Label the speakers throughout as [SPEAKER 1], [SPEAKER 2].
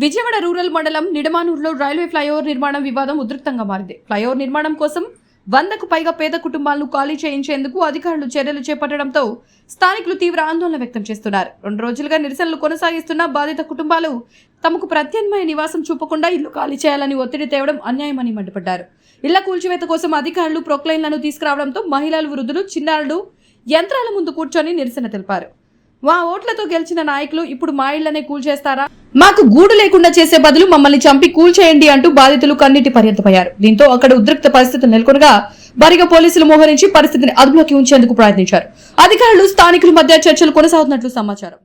[SPEAKER 1] Vijayawada rural మండలం నిడమానూరులో railway flyover నిర్మాణం వివాదం ఉధృతంగా మారింది. ఫ్లైఓవర్ నిర్మాణం కోసం 100కు పైగా పేద కుటుంబాలను ఖాళీ చేయించేందుకు అధికారులు చర్యలు చేపట్టడంతో స్థానికులు తీవ్ర ఆందోళన వ్యక్తం చేస్తున్నారు. 2 రోజులుగా నిరసనలు కొనసాగిస్తున్న బాధిత కుటుంబాలు తమకు ప్రత్యామ్నాయ నివాసం చూపకుండా ఇల్లు ఖాళీ చేయాలని ఒత్తిడి తేవడం అన్యాయమని మండిపడ్డారు. ఇళ్ల కూల్చివేత కోసం అధికారులు ప్రొక్లైన్లను తీసుకురావడంతో మహిళలు, వృద్ధులు, చిన్నారులు యంత్రాల ముందు కూర్చొని నిరసన తెలిపారు. మా ఓట్లతో గెలిచిన నాయకులు ఇప్పుడు మా ఇళ్లనే కూల్చేస్తారా? మాకు గూడు లేకుండా చేసే బదులు మమ్మల్ని చంపి కూల్చేయండి అంటూ బాధితులు కన్నీటి పర్యంతమయ్యారు. దీంతో అక్కడ ఉద్రిక్త పరిస్థితులు నెలకొనగా బరిగా పోలీసులు మోహరించి పరిస్థితిని అదుపులోకి ఉంచేందుకు ప్రయత్నించారు. అధికారులు, స్థానికుల మధ్య చర్చలు కొనసాగుతున్నట్లు సమాచారం.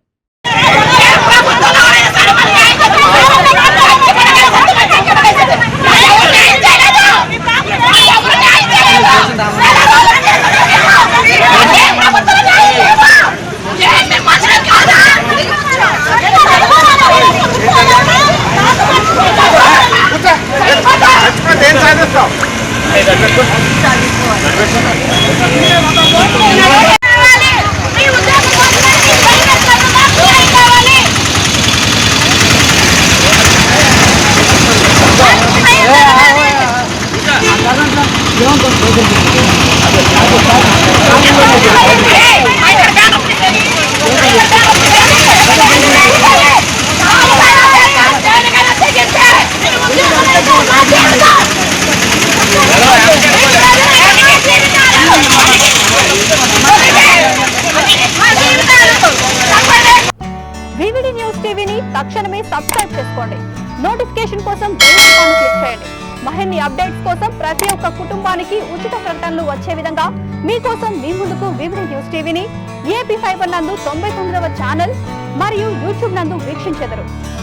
[SPEAKER 2] వివిడి న్యూస్ టీవీని తక్షణమే సబ్స్క్రైబ్ చేసుకోండి. నోటిఫికేషన్ కోసం బెల్ ఐకాన్ క్లిక్ చేయండి. మరిన్ని అప్డేట్స్ కోసం ప్రతి ఒక్క కుటుంబానికి ఉచిత ప్రకటనలు వచ్చే విధంగా మీకోసం మీ ముందుకు వివిడి న్యూస్ టీవీని ఏపీ ఫైబర్ నందు 99వ ఛానల్ మరియు యూట్యూబ్ నందు వీక్షించెదరు.